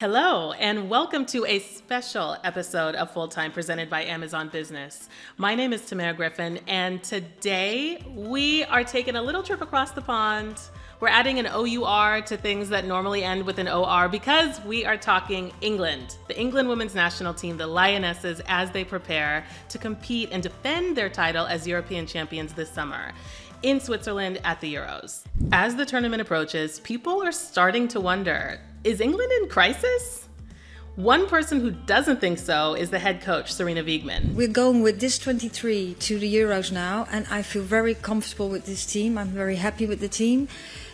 Hello, and welcome to a special episode of Full Time presented by Amazon Business. My name is Tamerra Griffin, and today we are taking a little trip across the pond. We're adding an OUR to things that normally end with an OR because we are talking England, the England women's national team, the Lionesses, as they prepare to compete and defend their title as European champions this summer in Switzerland at the Euros. As the tournament approaches, people are starting to wonder, is England in crisis? One person who doesn't think so is the head coach, Sarina Wiegman. We're going with this 23 to the Euros now, and I feel very comfortable with this team. I'm very happy with the team,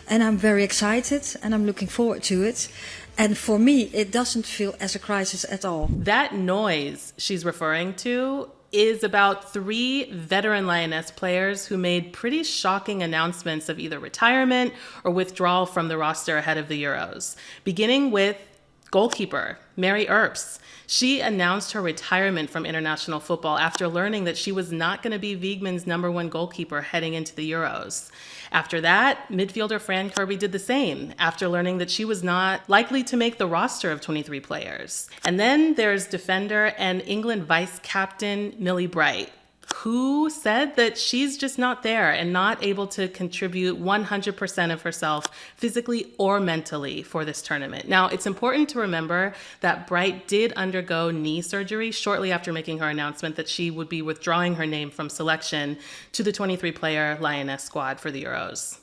and I'm very excited, and I'm looking forward to it. And for me, it doesn't feel as a crisis at all. That noise she's referring to is about 3 veteran Lioness players who made pretty shocking announcements of either retirement or withdrawal from the roster ahead of the Euros. Beginning with goalkeeper Mary Earps. She announced her retirement from international football after learning that she was not going to be Wiegman's #1 goalkeeper heading into the Euros. After that, midfielder Fran Kirby did the same after learning that she was not likely to make the roster of 23 players. And then there's defender and England vice captain Mille Bright, who said that she's just not there and not able to contribute 100% of herself physically or mentally for this tournament. Now, it's important to remember that Bright did undergo knee surgery shortly after making her announcement that she would be withdrawing her name from selection to the 23-player Lioness squad for the Euros.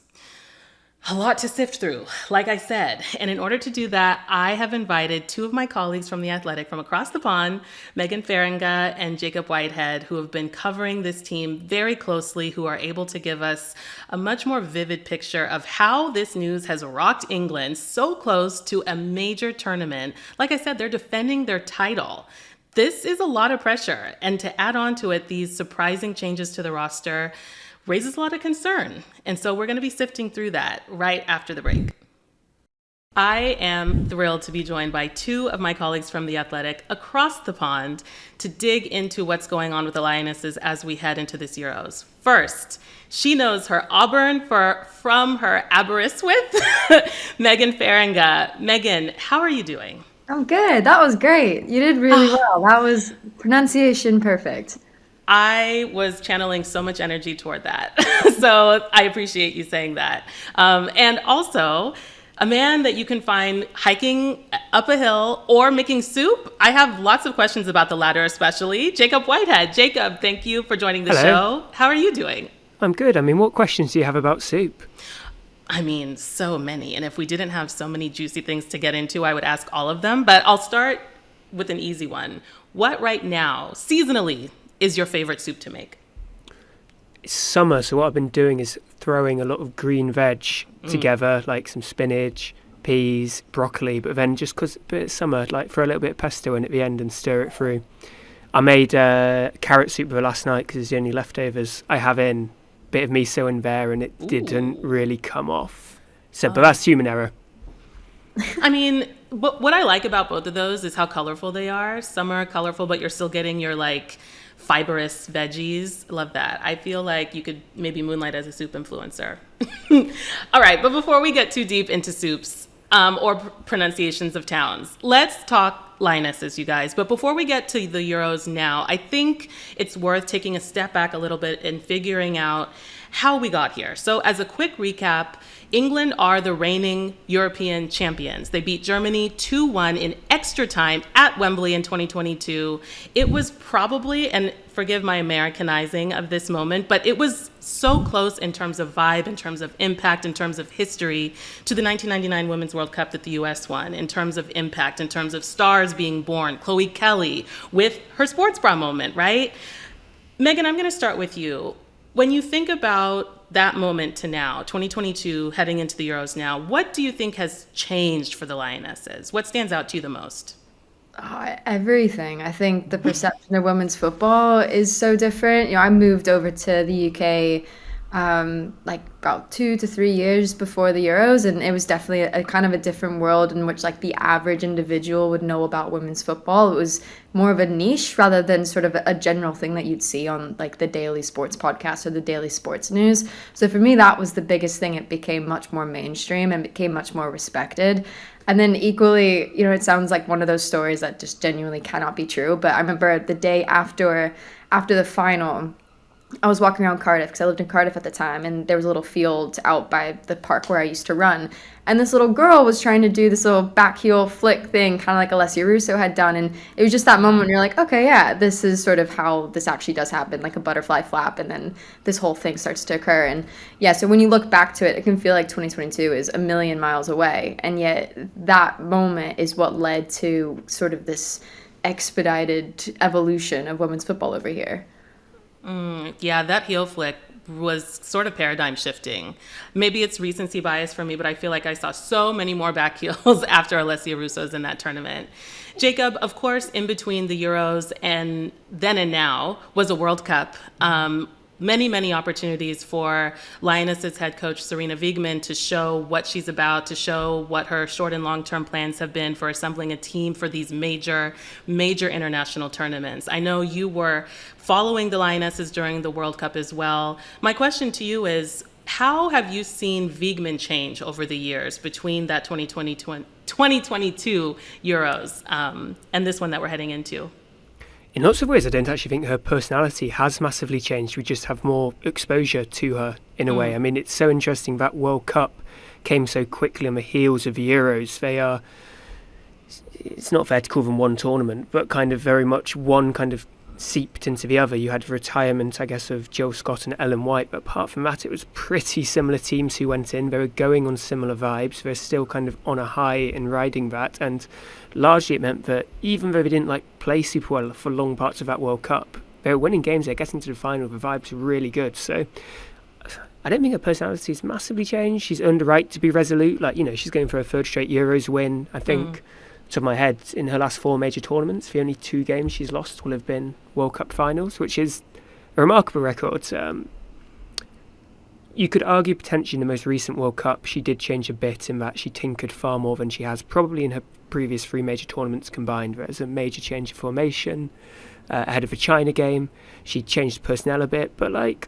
A lot to sift through, like I said. And in order to do that, I have invited 2 of my colleagues from The Athletic from across the pond, Feringa and Jacob Whitehead, who have been covering this team very closely, who are able to give us a much more vivid picture of how this news has rocked England so close to a major tournament. Like I said, they're defending their title. This is a lot of pressure. And to add on to it, these surprising changes to the roster raises a lot of concern. And so we're going to be sifting through that right after the break. I am thrilled to be joined by 2 of my colleagues from The Athletic across the pond to dig into what's going on with the Lionesses as we head into this Euros. First, she knows her Auburn from her Aberystwyth, Megan Feringa. Megan, how are you doing? I'm good. That was great. You did really well. That was pronunciation perfect. I was channeling so much energy toward that. So I appreciate you saying that. And also, a man that you can find hiking up a hill or making soup. I have lots of questions about the latter, especially. Jacob Whitehead. Jacob, thank you for joining the show. How are you doing? I'm good. What questions do you have about soup? So many. And if we didn't have so many juicy things to get into, I would ask all of them. But I'll start with an easy one. What right now, seasonally, is your favorite soup to make? It's summer, so what I've been doing is throwing a lot of green veg together, like some spinach, peas, broccoli, but then just because it's summer, like throw a little bit of pesto in at the end and stir it through. I made carrot soup for last night because it's the only leftovers I have in. Bit of miso in there, and it didn't really come off. So, but that's human error. But what I like about both of those is how colorful they are. Some are colorful, but you're still getting your fibrous veggies. Love that. I feel like you could maybe moonlight as a soup influencer. All right, but before we get too deep into soups or pronunciations of towns, let's talk Lionesses, you guys. But before we get to the Euros now, I think it's worth taking a step back a little bit and figuring out how we got here. So as a quick recap, England are the reigning European champions. They beat Germany 2-1 in extra time at Wembley in 2022. It was probably, and forgive my Americanizing of this moment, but it was so close in terms of vibe, in terms of impact, in terms of history to the 1999 Women's World Cup that the US won, in terms of impact, in terms of stars being born. Chloe Kelly with her sports bra moment, right? Megan, I'm going to start with you. When you think about that moment to now, 2022, heading into the Euros now, what do you think has changed for the Lionesses? What stands out to you the most? Everything. I think the perception of women's football is so different. I moved over to the UK like about 2 to 3 years before the Euros, and it was definitely a kind of a different world in which like the average individual would know about women's football. It was more of a niche rather than sort of a general thing that you'd see on like the daily sports podcast or the daily sports news. So for me, that was the biggest thing. It became much more mainstream and became much more respected. And then equally, you know, it sounds like one of those stories that just genuinely cannot be true, but I remember the day after the final, I was walking around Cardiff because I lived in Cardiff at the time, and there was a little field out by the park where I used to run, and this little girl was trying to do this little back heel flick thing, kind of like Alessia Russo had done, and it was just that moment where you're like, okay, yeah, this is sort of how this actually does happen, like a butterfly flap, and then this whole thing starts to occur. And yeah, so when you look back to it, it can feel like 2022 is a million miles away, and yet that moment is what led to sort of this expedited evolution of women's football over here. Yeah, that heel flick was sort of paradigm shifting. Maybe it's recency bias for me, but I feel like I saw so many more back heels after Alessia Russo's in that tournament. Jacob, of course, in between the Euros and then and now was a World Cup. Many opportunities for Lionesses head coach Sarina Wiegman to show what she's about, to show what her short and long-term plans have been for assembling a team for these major international tournaments. I know you were following the Lionesses during the World Cup as well. My question to you is, how have you seen Wiegman change over the years between that 2022 Euros and this one that we're heading into? In lots of ways, I don't actually think her personality has massively changed. We just have more exposure to her in a way. I mean, it's so interesting that World Cup came so quickly on the heels of the Euros. It's not fair to call them one tournament, but kind of very much one kind of seeped into the other. You had the retirement, I guess, of Jill Scott and Ellen White, but apart from that, it was pretty similar teams who went in. They were going on similar vibes. They're still kind of on a high and riding that, and largely it meant that even though they didn't like play super well for long parts of that World Cup, they were winning games, they're getting to the final, the vibes were really good. So I don't think her personality has massively changed. She's earned the right to be resolute. Like, you know, she's going for her third straight Euros win. I think, top of my head, in her last 4 major tournaments, the only 2 games she's lost will have been World Cup finals, which is a remarkable record. You could argue potentially in the most recent World Cup, she did change a bit in that she tinkered far more than she has probably in her previous 3 major tournaments combined. There's a major change of formation ahead of the China game. She changed personnel a bit, but like,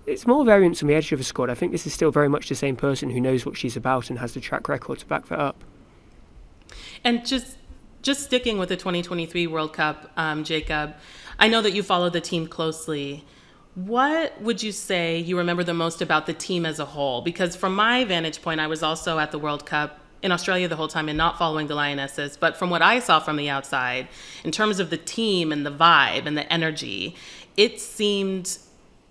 it's more variance on the edge of the squad. I think this is still very much the same person who knows what she's about and has the track record to back that up. And just sticking with the 2023 World Cup, Jacob, I know that you follow the team closely. What would you say you remember the most about the team as a whole? Because from my vantage point, I was also at the World Cup in Australia the whole time and not following the Lionesses. But from what I saw from the outside, in terms of the team and the vibe and the energy, it seemed,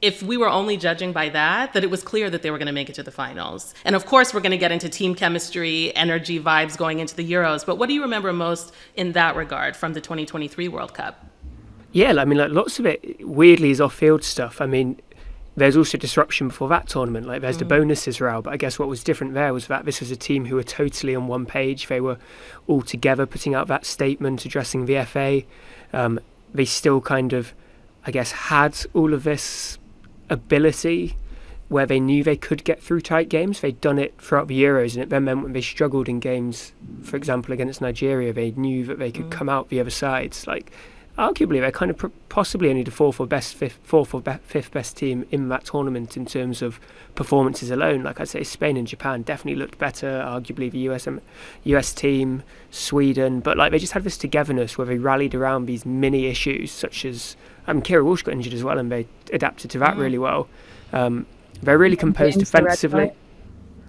if we were only judging by that it was clear that they were going to make it to the finals. And of course, we're going to get into team chemistry, energy, vibes going into the Euros. But what do you remember most in that regard from the 2023 World Cup? Yeah, I mean, like, lots of it weirdly is off-field stuff. I mean, there's also disruption before that tournament. Like, there's the bonuses row, but I guess what was different there was that this was a team who were totally on one page. They were all together putting out that statement addressing the FA. They still kind of, I guess, had all of this ability where they knew they could get through tight games. They'd done it throughout the Euros, and it then meant when they struggled in games, for example, against Nigeria, they knew that they could come out the other side. Like, arguably, they're kind of possibly only the fourth or fifth best team in that tournament in terms of performances alone. Like, I'd say Spain and Japan definitely looked better, arguably the US team, Sweden, but like, they just had this togetherness where they rallied around these mini issues, such as Kira Walsh got injured as well, and they adapted to that really well. They're really composed defensively.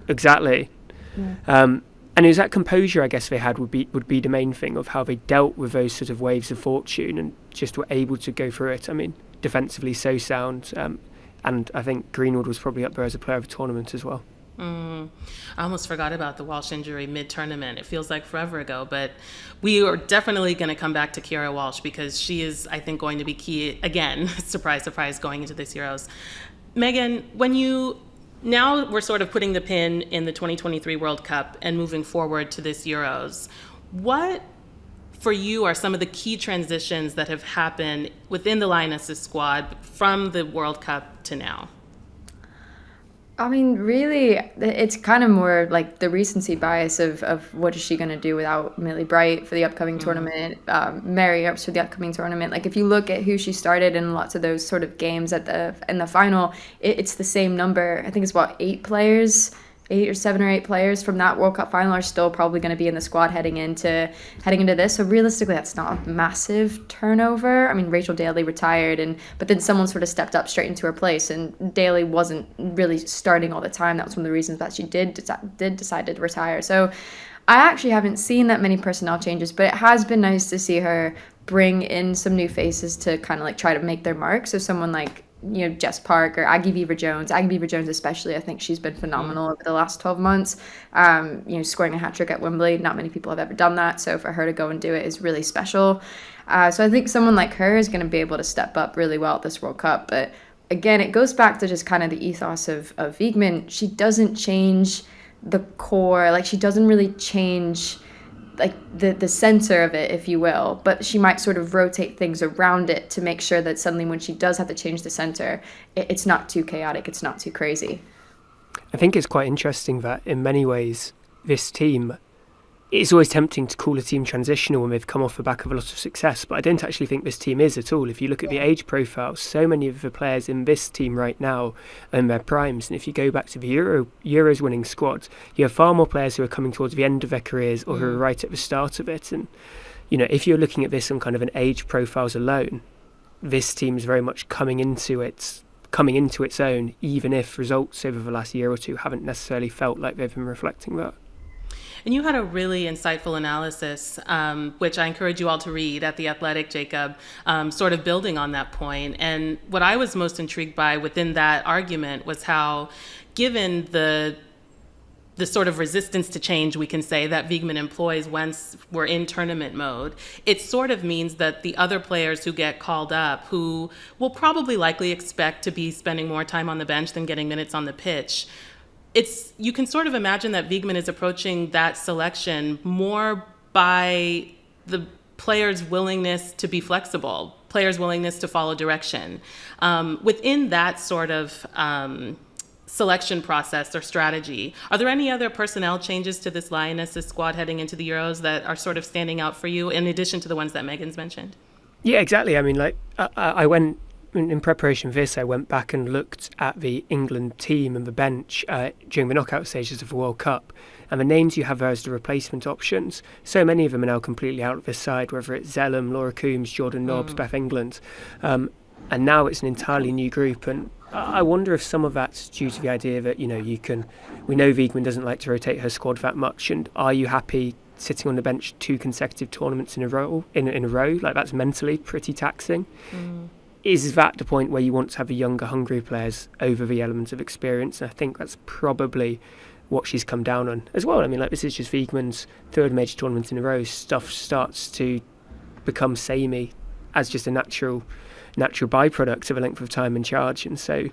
Exactly. Yeah. And it was that composure, I guess, they had would be the main thing of how they dealt with those sort of waves of fortune and just were able to go through it. I mean, defensively so sound. And I think Greenwood was probably up there as a player of the tournament as well. I almost forgot about the Walsh injury mid-tournament. It feels like forever ago, but we are definitely going to come back to Kira Walsh because she is, I think, going to be key again, surprise, surprise, going into this Euros. Megan, now we're sort of putting the pin in the 2023 World Cup and moving forward to this Euros. What, for you, are some of the key transitions that have happened within the Lionesses squad from the World Cup to now? I mean, really, it's kind of more like the recency bias of what is she going to do without Mille Bright for the upcoming tournament, Mary Earps for the upcoming tournament. Like, if you look at who she started in lots of those sort of games in the final, it's the same number. I think it's what, 7 or 8 players from that World Cup final are still probably going to be in the squad heading into this. So realistically, that's not a massive turnover. I mean, Rachel Daly retired, but then someone sort of stepped up straight into her place, and Daly wasn't really starting all the time. That was one of the reasons that she did decide to retire. So I actually haven't seen that many personnel changes, but it has been nice to see her bring in some new faces to kind of like try to make their mark. So someone like, you know, Jess Park or Aggie Beaver-Jones especially, I think she's been phenomenal over the last 12 months, you know, scoring a hat-trick at Wembley. Not many people have ever done that, so for her to go and do it is really special. So I think someone like her is going to be able to step up really well at this World Cup. But again, it goes back to just kind of the ethos of Wiegman. She doesn't change the core, like she doesn't really change like the center of it, if you will, but she might sort of rotate things around it to make sure that suddenly when she does have to change the center, it's not too chaotic, it's not too crazy. I think it's quite interesting that in many ways this team, it's always tempting to call a team transitional when they've come off the back of a lot of success, but I don't actually think this team is at all. If you look at the age profile, so many of the players in this team right now are in their primes, and if you go back to the Euros winning squad, you have far more players who are coming towards the end of their careers or who are right at the start of it. And you know, if you're looking at this on kind of an age profiles alone, this team is very much coming into its own, even if results over the last year or two haven't necessarily felt like they've been reflecting that. And you had a really insightful analysis, which I encourage you all to read at The Athletic, Jacob, sort of building on that point. And what I was most intrigued by within that argument was how, given the sort of resistance to change, we can say, that Wiegman employs once we're in tournament mode, it sort of means that the other players who get called up, who will probably likely expect to be spending more time on the bench than getting minutes on the pitch, you can sort of imagine that Wiegman is approaching that selection more by the players' willingness to be flexible, players' willingness to follow direction. Within that sort of selection process or strategy, are there any other personnel changes to this Lionesses squad heading into the Euros that are sort of standing out for you, in addition to the ones that Megan's mentioned? Yeah, exactly. I mean, like, I went... In preparation for this, I went back and looked at the England team and the bench during the knockout stages of the World Cup, and the names you have there as the replacement options, so many of them are now completely out of this side, whether it's Zellum, Laura Coombs, Jordan Nobbs, Beth England, and now it's an entirely new group. And I wonder if some of that's due to the idea that, you know, we know Wiegman doesn't like to rotate her squad that much, and are you happy sitting on the bench 2 consecutive tournaments in a row? Like, that's mentally pretty taxing. Is that the point where you want to have the younger, hungry players over the elements of experience? And I think that's probably what she's come down on as well. I mean, like, this is just Wiegman's 3rd major tournament in a row. Stuff starts to become samey as just a natural byproduct of a length of time in charge. And so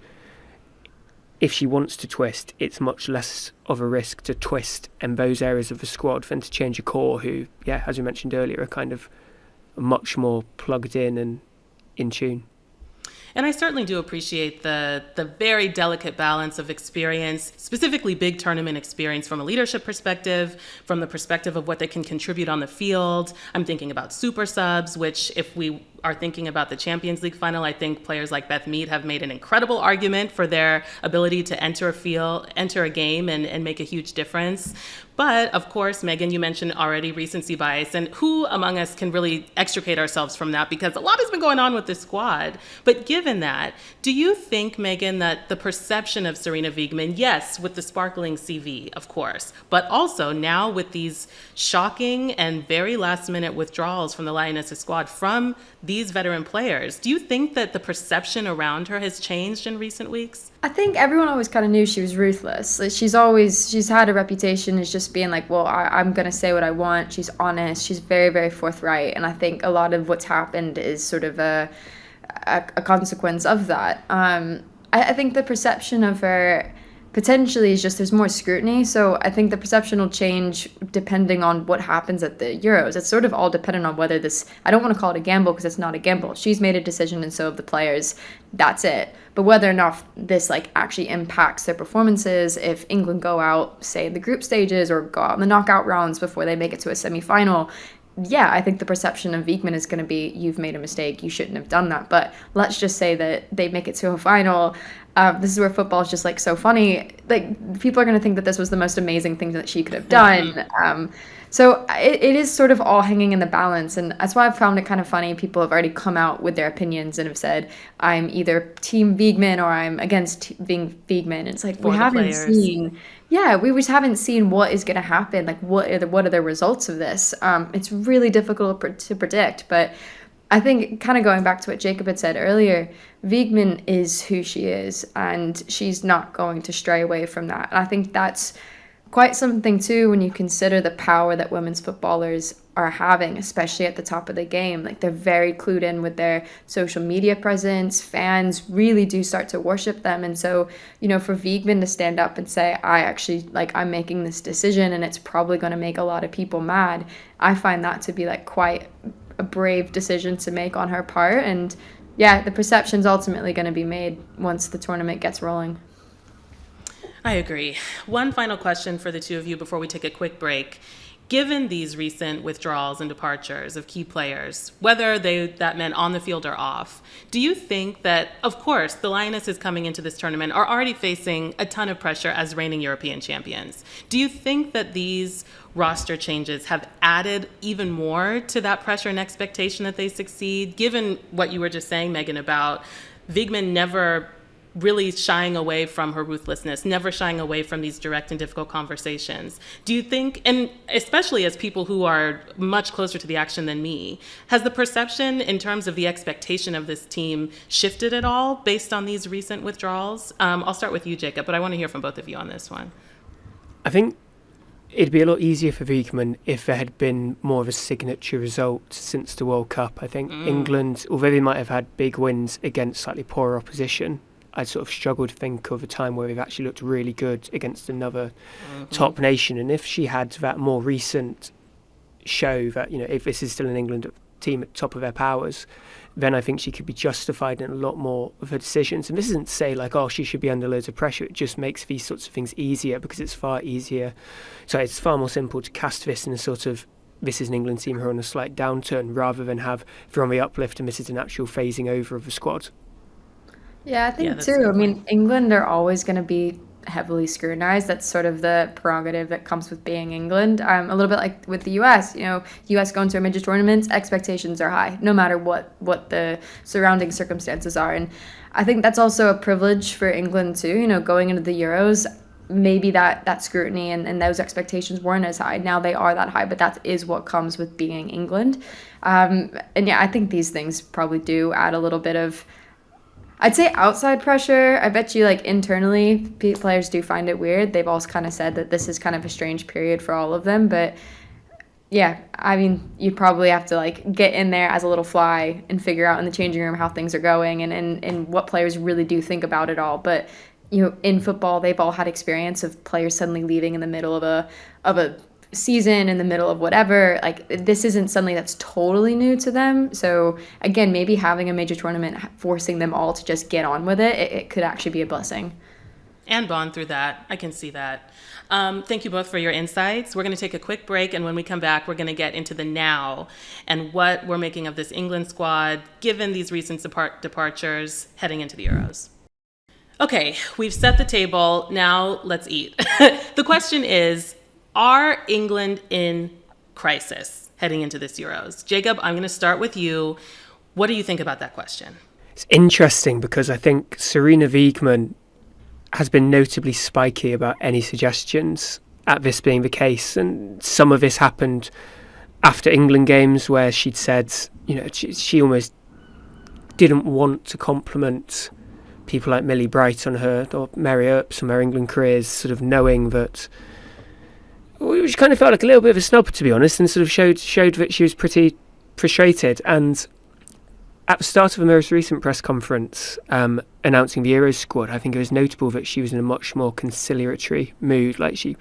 if she wants to twist, it's much less of a risk to twist in those areas of the squad than to change a core who, yeah, as we mentioned earlier, are kind of much more plugged in and in tune. And I certainly do appreciate the very delicate balance of experience, specifically big tournament experience from a leadership perspective, from the perspective of what they can contribute on the field. I'm thinking about super subs, which, if we are thinking about the Champions League final, I think players like Beth Mead have made an incredible argument for their ability to enter a game and make a huge difference. But of course, Megan, you mentioned already recency bias, and who among us can really extricate ourselves from that? Because a lot has been going on with this squad. But given that, do you think, Megan, that the perception of Sarina Wiegman, yes, with the sparkling CV, of course, but also now with these shocking and very last-minute withdrawals from the Lionesses squad from these veteran players, do you think that the perception around her has changed in recent weeks? I think everyone always kind of knew she was ruthless. Like, she's had a reputation as just being like, well, I'm going to say what I want. She's honest. She's very, very forthright. And I think a lot of what's happened is sort of a consequence of that. I think the perception of her potentially is just there's more scrutiny. So I think the perception will change depending on what happens at the Euros. It's sort of all dependent on whether this, I don't want to call it a gamble because it's not a gamble. She's made a decision and so have the players. That's it. But whether or not this like actually impacts their performances, if England go out, say in the group stages or go out in the knockout rounds before they make it to a semi-final, yeah, I think the perception of Wiegman is going to be, you've made a mistake, you shouldn't have done that. But let's just say that they make it to a final. This is where football is just like so funny. Like people are going to think that this was the most amazing thing that she could have done. So it is sort of all hanging in the balance. And that's why I've found it kind of funny. People have already come out with their opinions and have said, I'm either team Wiegman or I'm against being Wiegman. It's like, we just haven't seen what is going to happen. Like what are the results of this? It's really difficult to predict. But I think kind of going back to what Jacob had said earlier, Wiegman is who she is and she's not going to stray away from that. And I think that's quite something too when you consider the power that women's footballers are having, especially at the top of the game. Like they're very clued in with their social media presence. Fans really do start to worship them. And so, you know, for Wiegman to stand up and say, I'm making this decision and it's probably going to make a lot of people mad, I find that to be like quite a brave decision to make on her part. And yeah, the perception's ultimately going to be made once the tournament gets rolling. I agree. One final question for the two of you before we take a quick break. Given these recent withdrawals and departures of key players, whether that meant on the field or off, do you think that, of course, the Lionesses coming into this tournament are already facing a ton of pressure as reigning European champions? Do you think that these roster changes have added even more to that pressure and expectation that they succeed, given what you were just saying, Megan, about Wiegman never really shying away from her ruthlessness, never shying away from these direct and difficult conversations? Do you think, and especially as people who are much closer to the action than me, has the perception in terms of the expectation of this team shifted at all based on these recent withdrawals? I'll start with you, Jacob, but I want to hear from both of you on this one. I think it'd be a lot easier for Wiegman if there had been more of a signature result since the World Cup. I think England, although they might have had big wins against slightly poorer opposition, I sort of struggle to think of a time where they've actually looked really good against another top nation. And if she had that more recent show that, you know, if this is still an England team at the top of their powers, then I think she could be justified in a lot more of her decisions. And this isn't to say like, oh, she should be under loads of pressure. It just makes these sorts of things easier because it's far more simple to cast this in a sort of, this is an England team who are on a slight downturn rather than have they're on the uplift and this is an actual phasing over of the squad. Yeah, I think too. I mean, England are always going to be heavily scrutinized. That's sort of the prerogative that comes with being England. A little bit like with the US. You know, US going to a major tournament, expectations are high, no matter what the surrounding circumstances are. And I think that's also a privilege for England too. You know, going into the Euros, maybe that scrutiny and those expectations weren't as high. Now they are that high, but that is what comes with being England. And yeah, I think these things probably do add a little bit of, I'd say, outside pressure. I bet you, like, internally, players do find it weird. They've also kind of said that this is kind of a strange period for all of them. But, yeah, I mean, you probably have to, like, get in there as a little fly and figure out in the changing room how things are going and what players really do think about it all. But, you know, in football, they've all had experience of players suddenly leaving in the middle of a season, in the middle of whatever. Like, this isn't something that's totally new to them. So again, maybe having a major tournament forcing them all to just get on with it could actually be a blessing and bond through that. I can see that. Thank you both for your insights. We're going to take a quick break, and when we come back, we're going to get into the now and what we're making of this England squad given these recent departures heading into the Euros. Okay, we've set the table. Now let's eat. The question is, are England in crisis heading into this Euros? Jacob, I'm going to start with you. What do you think about that question? It's interesting because I think Sarina Wiegman has been notably spiky about any suggestions at this being the case. And some of this happened after England games where she'd said, you know, she almost didn't want to compliment people like Mille Bright on her or Mary Earps on their England careers, sort of knowing that, which kind of felt like a little bit of a snub, to be honest, and sort of showed that she was pretty frustrated. And at the start of the most recent press conference announcing the Euros squad, I think it was notable that she was in a much more conciliatory mood. Like she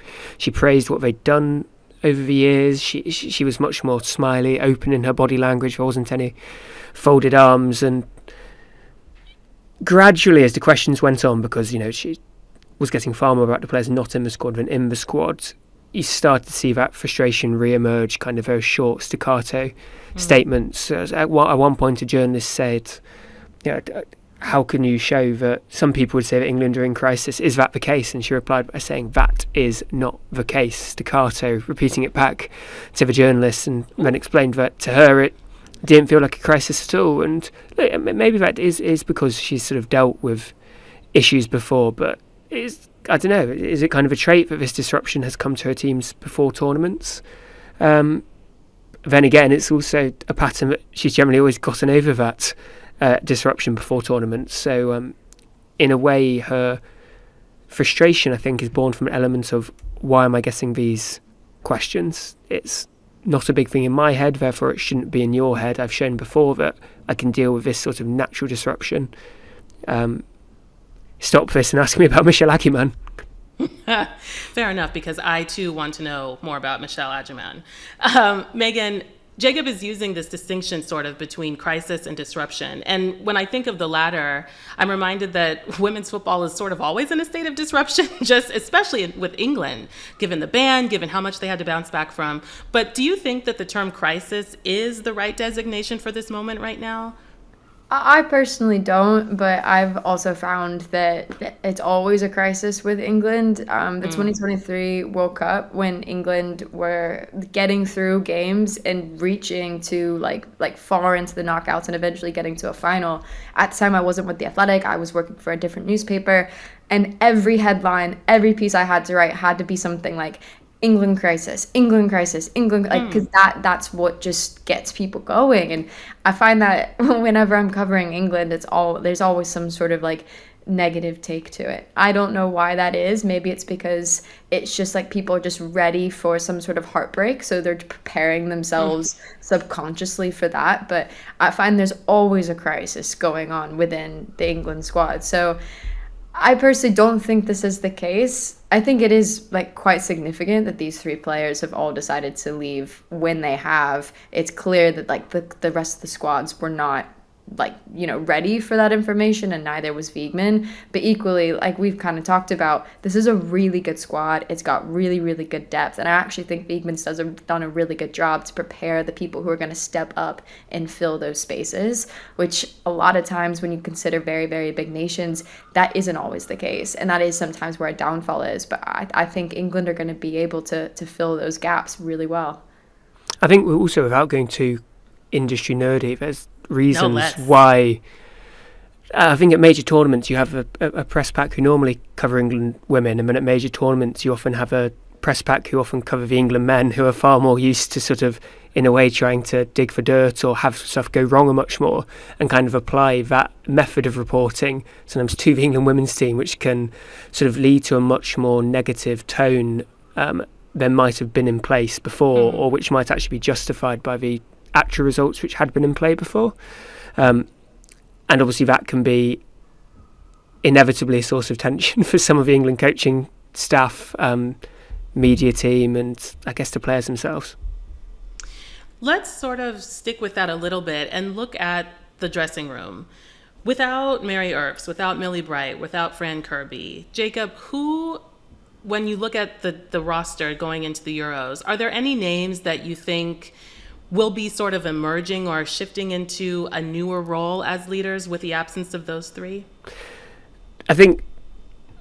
praised what they'd done over the years. She was much more smiley, open in her body language. There wasn't any folded arms. And gradually, as the questions went on, because she was getting far more about the players not in the squad than in the squad, you started to see that frustration re-emerge, kind of very short staccato statements. At one point, a journalist said, how can you show that some people would say that England are in crisis? Is that the case? And she replied by saying, that is not the case. Staccato, repeating it back to the journalist, and then explained that to her it didn't feel like a crisis at all. And maybe that is because she's sort of dealt with issues before, but I don't know, is it kind of a trait that this disruption has come to her teams before tournaments? Then again, it's also a pattern that she's generally always gotten over that disruption before tournaments. So in a way, her frustration, I think, is born from an element of, why am I getting these questions? It's not a big thing in my head, therefore it shouldn't be in your head. I've shown before that I can deal with this sort of natural disruption. Stop this and ask me about Mille Bright. Fair enough, because I too want to know more about Mille Bright. Megan, Jacob is using this distinction sort of between crisis and disruption. And when I think of the latter, I'm reminded that women's football is sort of always in a state of disruption, just especially with England, given the ban, given how much they had to bounce back from. But do you think that the term crisis is the right designation for this moment right now? I personally don't, but I've also found that it's always a crisis with England. The 2023 World Cup, when England were getting through games and reaching to like far into the knockouts and eventually getting to a final. At the time, I wasn't with The Athletic. I was working for a different newspaper, and every headline, every piece I had to write had to be something like England crisis, England crisis, England, like, because that's what just gets people going. And I find that whenever I'm covering England, there's always some sort of like negative take to it. I don't know why that is. Maybe it's because it's just like people are just ready for some sort of heartbreak, so they're preparing themselves subconsciously for that. But I find there's always a crisis going on within the England squad. So I personally don't think this is the case. I think it is like quite significant that these three players have all decided to leave when they have. It's clear that like the rest of the squads were not ready for that information, and neither was Wiegman. But equally, like we've kind of talked about, this is a really good squad. It's got really, really good depth, and I actually think Wiegman's done a really good job to prepare the people who are going to step up and fill those spaces, which a lot of times when you consider very, very big nations, that isn't always the case, and that is sometimes where a downfall is. But I think England are going to be able to fill those gaps really well. I think we're also, without going too industry nerdy, there's reasons why. I think at major tournaments you have a press pack who normally cover England women, and then at major tournaments you often have a press pack who often cover the England men, who are far more used to sort of, in a way, trying to dig for dirt or have stuff go wrong a much more, and kind of apply that method of reporting sometimes to the England women's team, which can sort of lead to a much more negative tone than might have been in place before, or which might actually be justified by the actual results which had been in play before. And obviously that can be inevitably a source of tension for some of the England coaching staff, media team, and I guess the players themselves. Let's sort of stick with that a little bit and look at the dressing room. Without Mary Earps, without Mille Bright, without Fran Kirby, Jacob, who, when you look at the roster going into the Euros, are there any names that you think will be sort of emerging or shifting into a newer role as leaders with the absence of those three? I think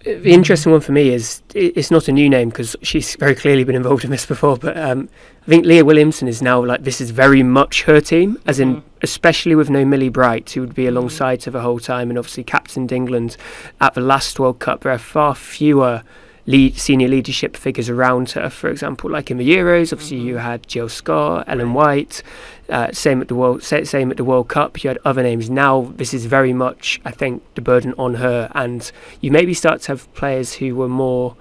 the interesting one for me is, it's not a new name because she's very clearly been involved in this before, but I think Leah Williamson is now like, this is very much her team, as in, especially with no Mille Bright, who would be alongside her the whole time and obviously captained England at the last World Cup. There are far fewer senior leadership figures around her. For example, like in the Euros, obviously you had Jill Scott, Ellen White. Same at the World Cup. You had other names. Now this is very much, I think, the burden on her, and you maybe start to have players who were more,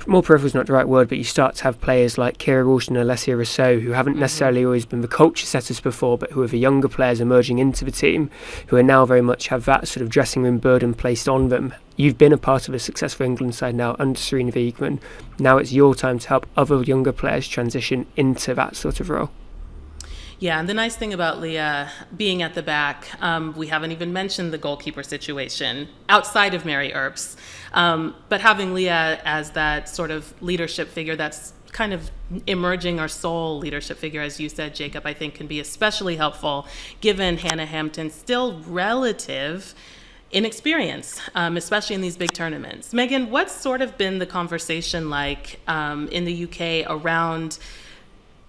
more peripheral is not the right word, but you start to have players like Kira Walsh and Alessia Rousseau who haven't necessarily always been the culture setters before, but who are the younger players emerging into the team, who are now very much have that sort of dressing room burden placed on them. You've been a part of a successful England side now under Sarina Wiegman. Now it's your time to help other younger players transition into that sort of role. Yeah, and the nice thing about Leah being at the back, we haven't even mentioned the goalkeeper situation outside of Mary Earps, but having Leah as that sort of leadership figure that's kind of emerging or sole leadership figure, as you said, Jacob, I think can be especially helpful given Hannah Hampton's still relative inexperience, especially in these big tournaments. Megan, what's sort of been the conversation like in the UK around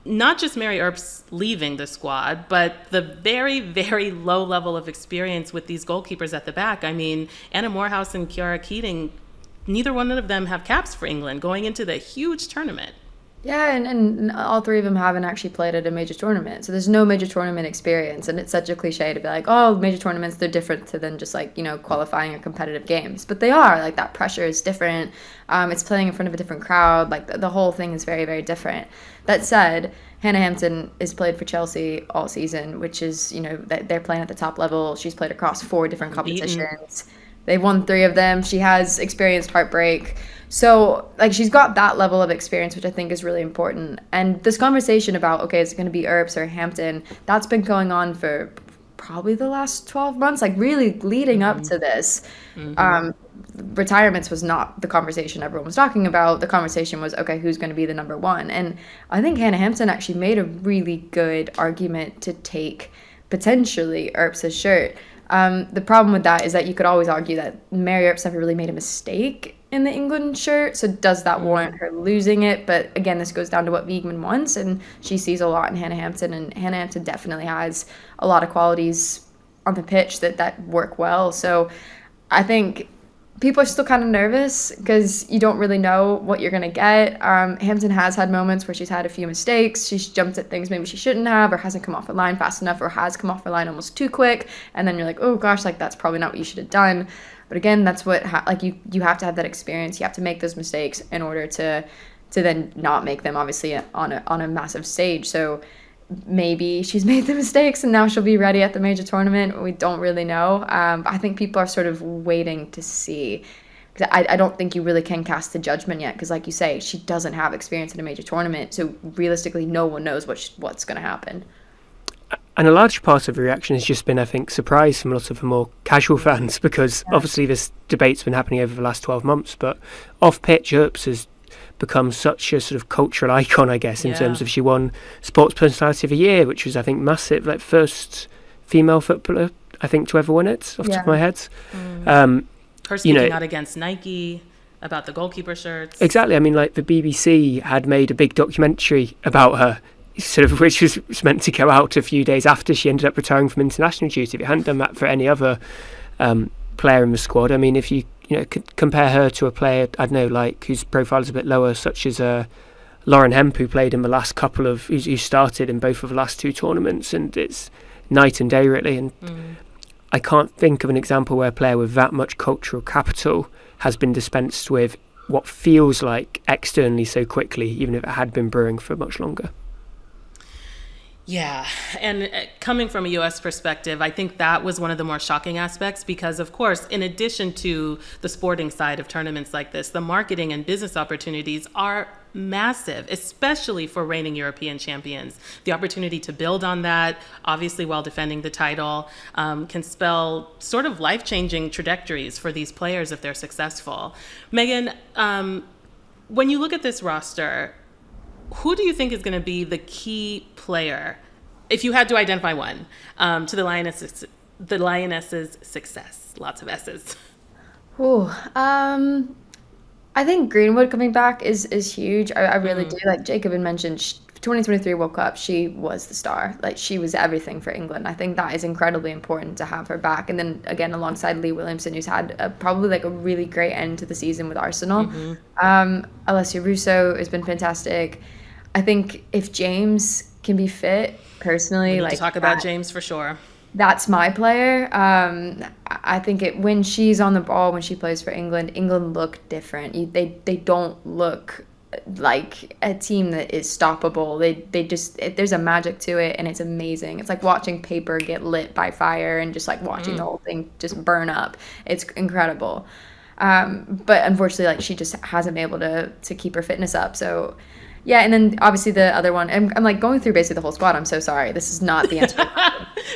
not just Mary Earps leaving the squad, but the very, very low level of experience with these goalkeepers at the back? I mean, Anna Morehouse and Chiara Keating, neither one of them have caps for England going into the huge tournament. Yeah, and all three of them haven't actually played at a major tournament. So there's no major tournament experience. And it's such a cliche to be like, oh, major tournaments, they're different than just like, qualifying or competitive games. But they are. Like, that pressure is different. It's playing in front of a different crowd. Like, the whole thing is very, very different. That said, Hannah Hampton has played for Chelsea all season, which is, they're playing at the top level. She's played across 4 different competitions. They've won 3 of them. She has experienced heartbreak. So, like, she's got that level of experience, which I think is really important. And this conversation about, okay, is it going to be Earps or Hampton, that's been going on for probably the last 12 months, like really leading up to this. Retirements was not the conversation everyone was talking about. The conversation was, okay, who's going to be the number 1? And I think Hannah Hampton actually made a really good argument to take potentially Earps' shirt. The problem with that is that you could always argue that Mary Earps never really made a mistake in the England shirt, so does that warrant her losing it? But again, this goes down to what Wiegman wants, and she sees a lot in Hannah Hampton, and Hannah Hampton definitely has a lot of qualities on the pitch that work well. So I think people are still kind of nervous because you don't really know what you're going to get. Hampton has had moments where she's had a few mistakes. She's jumped at things maybe she shouldn't have, or hasn't come off her line fast enough, or has come off her line almost too quick. And then you're like, oh gosh, like that's probably not what you should have done. But again, that's what, you have to have that experience. You have to make those mistakes in order to then not make them, obviously, on a massive stage. So maybe she's made the mistakes and now she'll be ready at the major tournament. We don't really know. I think people are sort of waiting to see. I don't think you really can cast the judgment yet because, like you say, she doesn't have experience in a major tournament. So realistically, no one knows what's going to happen. And a large part of the reaction has just been, I think, surprise from lots of the more casual fans because obviously this debate's been happening over the last 12 months, but off-pitch Earps has become such a sort of cultural icon, I guess, in terms of she won Sports Personality of the Year, which was, I think, massive, like first female footballer, I think, to ever win it, off the top of my head. Her speaking out against Nike about the goalkeeper shirts. Exactly. I mean, like the BBC had made a big documentary about her, sort of, which was meant to go out a few days after she ended up retiring from international duty. If it hadn't done that for any other player in the squad, I mean, if you could compare her to a player, I don't know, like whose profile is a bit lower, such as Lauren Hemp, who played in the last couple of, who started in both of the last 2 tournaments, and it's night and day really. And I can't think of an example where a player with that much cultural capital has been dispensed with what feels like externally so quickly, even if it had been brewing for much longer. Yeah, and coming from a U.S. perspective, I think that was one of the more shocking aspects because, of course, in addition to the sporting side of tournaments like this, the marketing and business opportunities are massive, especially for reigning European champions. The opportunity to build on that, obviously while defending the title, can spell sort of life-changing trajectories for these players if they're successful. Megan, when you look at this roster, who do you think is going to be the key player, if you had to identify one, to the Lionesses' success? Lots of S's. I think Greenwood coming back is huge. I really do. Like Jacob had mentioned, 2023 World Cup, she was the star. Like, she was everything for England. I think that is incredibly important to have her back. And then, again, alongside Lee Williamson, who's had probably like a really great end to the season with Arsenal. Alessia Rousseau has been fantastic. I think if James can be fit, personally, we need to talk about James for sure. That's my player. I think when she's on the ball, when she plays for England, England look different. They don't look like a team that is stoppable. They just there's a magic to it, and it's amazing. It's like watching paper get lit by fire and just like watching the whole thing just burn up. It's incredible. But unfortunately, like, she just hasn't been able to keep her fitness up. So yeah, and then obviously the other one, I'm like going through basically the whole squad. I'm so sorry. This is not the answer.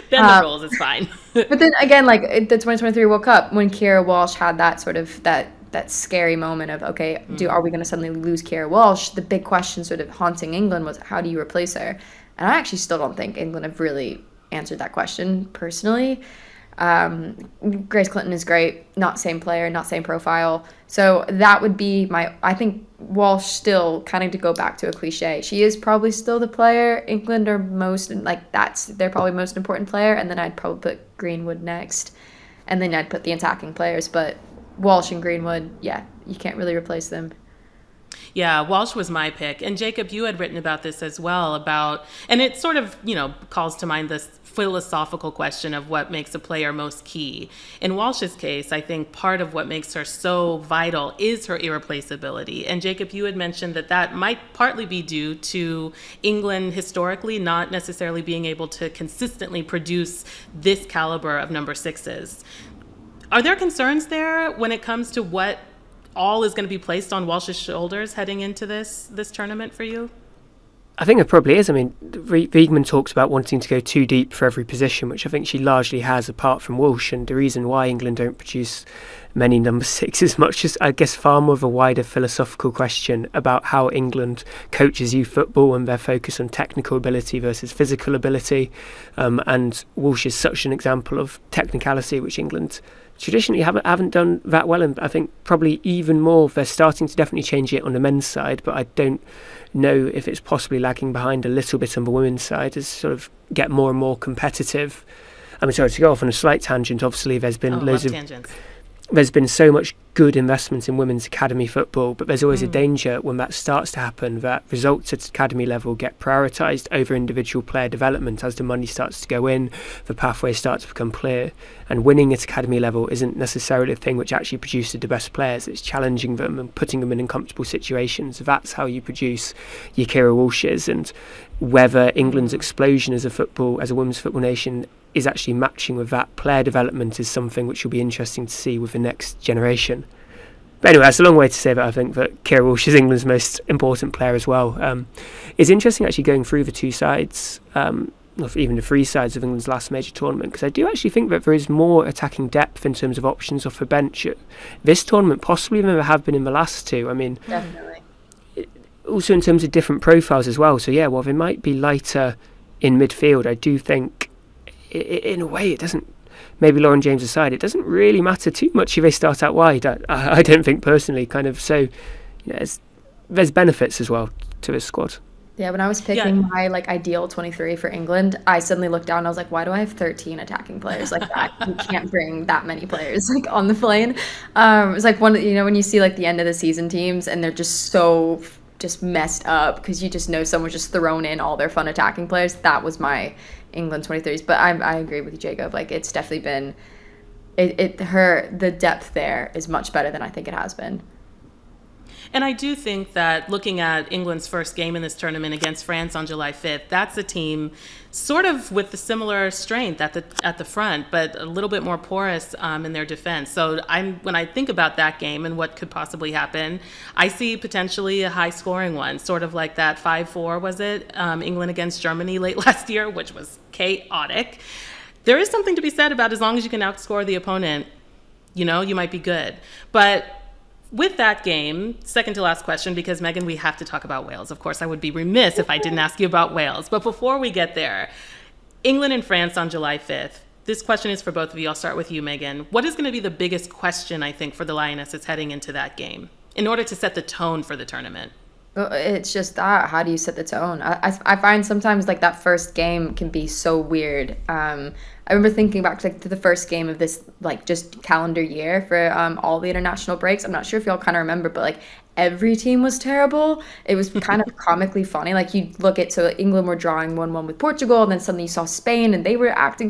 Bend the rules, it's fine. But then again, like the 2023 World Cup, when Keira Walsh had that sort of that scary moment of, okay, are we going to suddenly lose Keira Walsh? The big question sort of haunting England was, how do you replace her? And I actually still don't think England have really answered that question personally. Grace Clinton is great, not same player, not same profile. So that would be I think Walsh still, kind of to go back to a cliche, she is probably still the player England are most, like, they're probably most important player. And then I'd probably put Greenwood next. And then I'd put the attacking players. But Walsh and Greenwood, yeah, you can't really replace them. Yeah, Walsh was my pick. And Jacob, you had written about this as well, and it sort of, calls to mind this philosophical question of what makes a player most key. In Walsh's case, I think part of what makes her so vital is her irreplaceability. And Jacob, you had mentioned that might partly be due to England historically not necessarily being able to consistently produce this caliber of number sixes. Are there concerns there when it comes to what all is going to be placed on Walsh's shoulders heading into this tournament for you? I think it probably is. I mean, Wiegman talks about wanting to go too deep for every position, which I think she largely has apart from Walsh. And the reason why England don't produce many number six is much as, I guess, far more of a wider philosophical question about how England coaches youth football and their focus on technical ability versus physical ability. And Walsh is such an example of technicality, which England traditionally haven't done that well, and I think probably even more. They're starting to definitely change it on the men's side, but I don't know if it's possibly lagging behind a little bit on the women's side as sort of get more and more competitive. I'm sorry to go off on a slight tangent. Obviously, there's been loads of tangents. There's been so much good investment in women's academy football, but there's always a danger when that starts to happen that results at academy level get prioritised over individual player development. As the money starts to go in, the pathways start to become clear, and winning at academy level isn't necessarily the thing which actually produces the best players. It's challenging them and putting them in uncomfortable situations. That's how you produce your Keira Walshes, and whether England's explosion as a women's football nation is actually matching with that player development is something which will be interesting to see with the next generation. But anyway, that's a long way to say that I think that Keira Walsh is England's most important player as well. It's interesting actually going through the two sides, or even the three sides of England's last major tournament, because I do actually think that there is more attacking depth in terms of options off the bench at this tournament, possibly than there have been in the last two. I mean, definitely. Also in terms of different profiles as well. So yeah, while they might be lighter in midfield, I do think in a way it doesn't, maybe Lauren James aside, it doesn't really matter too much if they start out wide. I don't think personally, kind of. So there's benefits as well to this squad. Yeah, when I was picking my ideal 23 for England, I suddenly looked down and I was like, why do I have 13 attacking players like that? You can't bring that many players on the plane. It's like when you see the end of the season teams and they're just so just messed up because you just know someone's just thrown in all their fun attacking players. That was my England 23s. But I agree with you, Jacob. It's definitely been the depth there is much better than I think it has been. And I do think that looking at England's first game in this tournament against France on July 5th, that's a team sort of with the similar strength at the front, but a little bit more porous in their defense. So when I think about that game and what could possibly happen, I see potentially a high-scoring one, sort of like that 5-4, was it, England against Germany late last year, which was chaotic. There is something to be said about as long as you can outscore the opponent, you might be good. But with that game, second to last question, because Megan, we have to talk about Wales. Of course, I would be remiss if I didn't ask you about Wales. But before we get there, England and France on July 5th. This question is for both of you. I'll start with you, Megan. What is going to be the biggest question, I think, for the Lionesses heading into that game in order to set the tone for the tournament? It's just that. How do you set the tone? I find sometimes that first game can be so weird. I remember thinking back to the first game of this just calendar year for all the international breaks. I'm not sure if y'all kind of remember, but every team was terrible. It was kind of comically funny. Like you look at, so England were drawing 1-1 with Portugal, and then suddenly you saw Spain and they were acting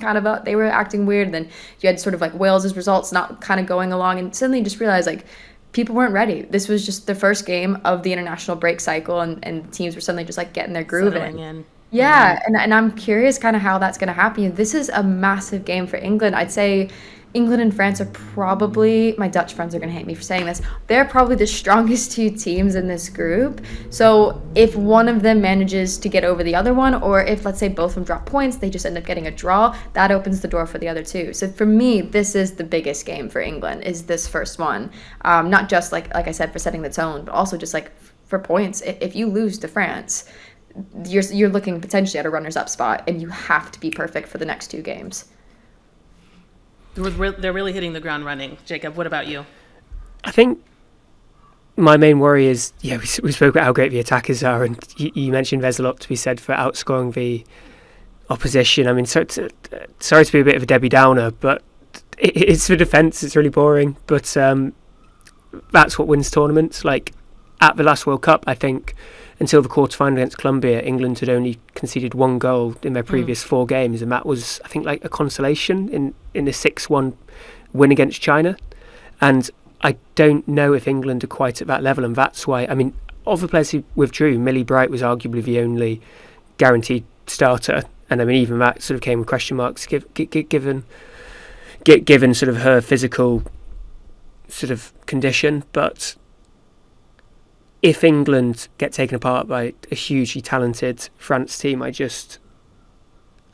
weird. And then you had sort of like Wales's results not kind of going along, and suddenly you just realized like people weren't ready. This was just the first game of the international break cycle, and teams were suddenly just like getting their groove in. Yeah, and I'm curious kind of how that's going to happen. This is a massive game for England. I'd say England and France are probably, my Dutch friends are going to hate me for saying this, they're probably the strongest two teams in this group. So if one of them manages to get over the other one, or if, let's say, both of them drop points, they just end up getting a draw, that opens the door for the other two. So for me, this is the biggest game for England, is this first one. Not just, like I said, for setting the tone, but also just, like, for points. If you lose to France, you're looking potentially at a runners-up spot, and you have to be perfect for the next two games. They're really hitting the ground running. Jacob, what about you? I think my main worry is, we spoke about how great the attackers are, and you mentioned there's a lot to be said for outscoring the opposition. I mean, sorry to be a bit of a Debbie Downer, but it's the defence. It's really boring, but that's what wins tournaments. Like at the last World Cup, I think until the quarterfinal against Colombia, England had only conceded 1 goal in their previous 4 games, and that was, I think, like a consolation in the 6-1 win against China. And I don't know if England are quite at that level, and that's why, I mean, of the players who withdrew, Mille Bright was arguably the only guaranteed starter, and I mean, even that sort of came with question marks given sort of her physical sort of condition. But if England get taken apart by a hugely talented France team, I just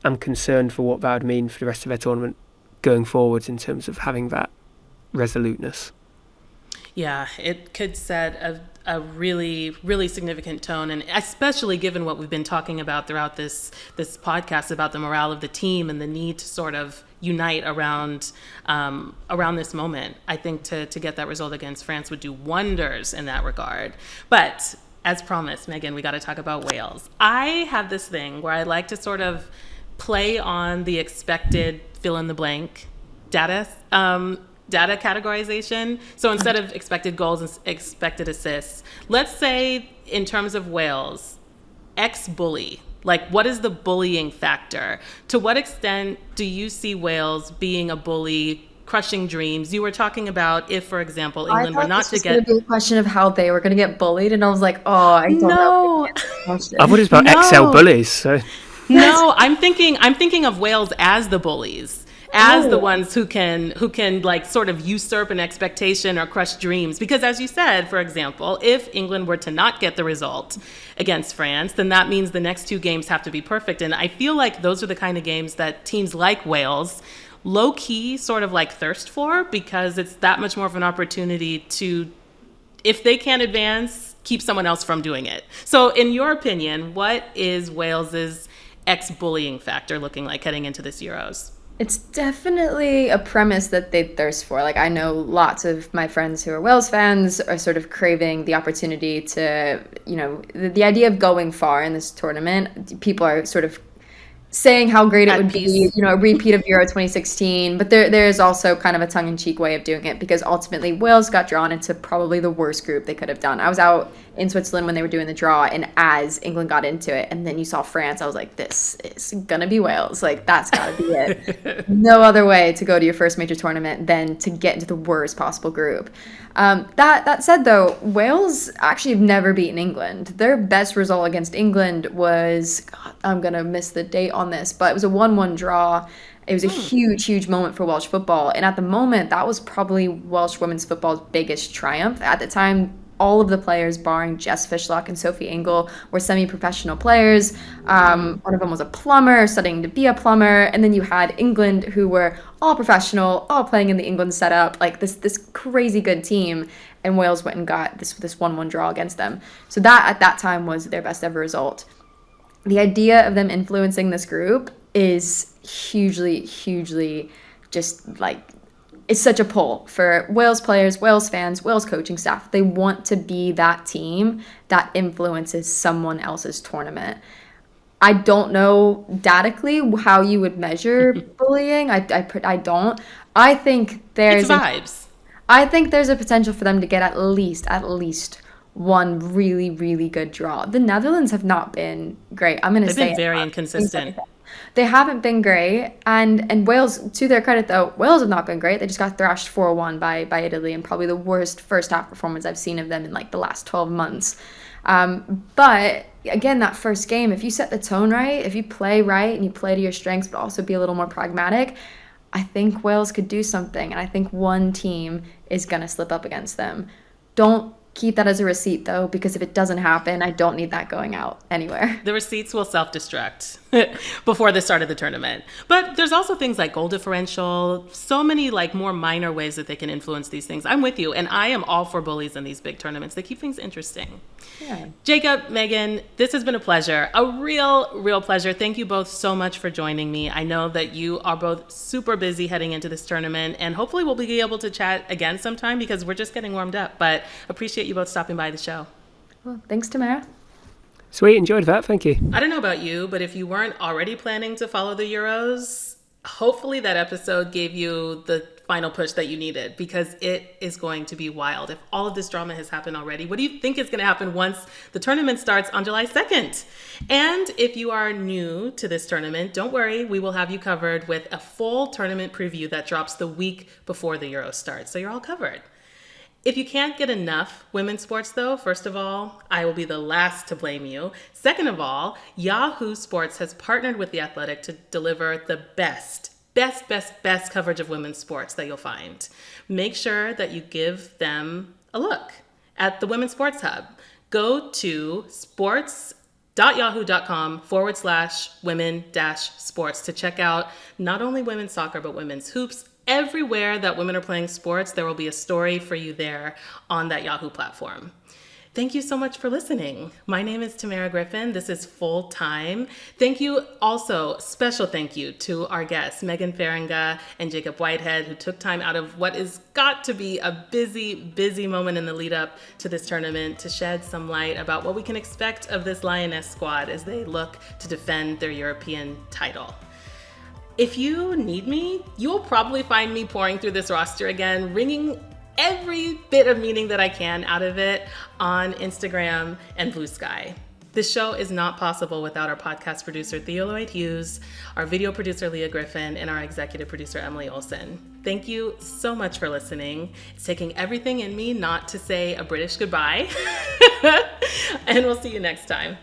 am concerned for what that would mean for the rest of their tournament going forwards in terms of having that resoluteness. Yeah, it could set a really, really significant tone, and especially given what we've been talking about throughout this podcast about the morale of the team and the need to sort of unite around this moment. I think to get that result against France would do wonders in that regard. But as promised, Megan, we got to talk about Wales. I have this thing where I like to sort of play on the expected fill in the blank data categorization. So instead of expected goals and expected assists, let's say in terms of Wales, ex-bully. Like, what is the bullying factor? To what extent do you see Wales being a bully, crushing dreams? You were talking about if, for example, England were not to get... I thought this was going to be a question of how they were going to get bullied, and I was like, oh, I don't know. I thought it was about XL bullies. So. No, I'm thinking of Wales as the bullies. As the ones who can like sort of usurp an expectation or crush dreams. Because as you said, for example, if England were to not get the result against France, then that means the next 2 games have to be perfect. And I feel like those are the kind of games that teams like Wales low-key sort of like thirst for, because it's that much more of an opportunity to, if they can't advance, keep someone else from doing it. So in your opinion, what is Wales's ex-bullying factor looking like heading into this Euros? It's definitely a premise that they thirst for. Like, I know lots of my friends who are Wales fans are sort of craving the opportunity to, the idea of going far in this tournament. People are sort of saying how great it would be, a repeat of Euro 2016. But there is also kind of a tongue-in-cheek way of doing it, because ultimately Wales got drawn into probably the worst group they could have done. I was out in Switzerland when they were doing the draw, and as England got into it, and then you saw France, I was like, this is gonna be Wales. Like, that's gotta be it. No other way to go to your first major tournament than to get into the worst possible group. That said, though, Wales actually have never beaten England. Their best result against England was, God, I'm gonna miss the date on this, but it was a 1-1 draw. It was a huge moment for Welsh football, and at the moment, that was probably Welsh women's football's biggest triumph. At the time, all of the players, barring Jess Fishlock and Sophie Ingle, were semi-professional players. One of them was a plumber, studying to be a plumber. And then you had England, who were all professional, all playing in the England setup, like this crazy good team. And Wales went and got this 1-1 draw against them. So that, at that time, was their best ever result. The idea of them influencing this group is hugely just like... It's such a pull for Wales players, Wales fans, Wales coaching staff. They want to be that team that influences someone else's tournament. I don't know datically how you would measure bullying. I don't. I think there's it's vibes. I think there's a potential for them to get at least one really, really good draw. The Netherlands have not been great. I'm going to say they've been very inconsistent. They haven't been great. And Wales, to their credit though, Wales have not been great. They just got thrashed 4-1 by Italy, and probably the worst first half performance I've seen of them in like the last 12 months. But again, that first game, if you set the tone right, if you play right and you play to your strengths, but also be a little more pragmatic, I think Wales could do something. And I think one team is going to slip up against them. Don't keep that as a receipt, though, because if it doesn't happen, I don't need that going out anywhere. The receipts will self-destruct before the start of the tournament. But there's also things like goal differential, so many like more minor ways that they can influence these things. I'm with you, and I am all for bullies in these big tournaments. They keep things interesting. Yeah. Jacob, Megan, this has been a pleasure, a real pleasure. Thank you both so much for joining me. I know that you are both super busy heading into this tournament, and hopefully we'll be able to chat again sometime because we're just getting warmed up. But appreciate you both stopping by the show. Well, thanks, Tamerra. Sweet, enjoyed that. Thank you. I don't know about you, but if you weren't already planning to follow the Euros, hopefully that episode gave you the final push that you needed, because it is going to be wild. If all of this drama has happened already, what do you think is going to happen once the tournament starts on July 2nd? And if you are new to this tournament, don't worry, we will have you covered with a full tournament preview that drops the week before the Euros starts, so you're all covered. If you can't get enough women's sports, though, first of all, I will be the last to blame you. Second of all, Yahoo Sports has partnered with The Athletic to deliver the best coverage of women's sports that you'll find. Make sure that you give them a look at the Women's Sports Hub. Go to sports.yahoo.com/women-sports to check out not only women's soccer, but women's hoops. Everywhere that women are playing sports, there will be a story for you there on that Yahoo platform. Thank you so much for listening. My name is Tamerra Griffin. This is Full Time. Thank you also, special thank you to our guests, Megan Feringa and Jacob Whitehead, who took time out of what is got to be a busy moment in the lead up to this tournament to shed some light about what we can expect of this Lioness squad as they look to defend their European title. If you need me, you'll probably find me pouring through this roster again, wringing every bit of meaning that I can out of it on Instagram and Blue Sky. This show is not possible without our podcast producer, Theo Lloyd-Hughes, our video producer, Leah Griffin, and our executive producer, Emily Olson. Thank you so much for listening. It's taking everything in me not to say a British goodbye. And we'll see you next time.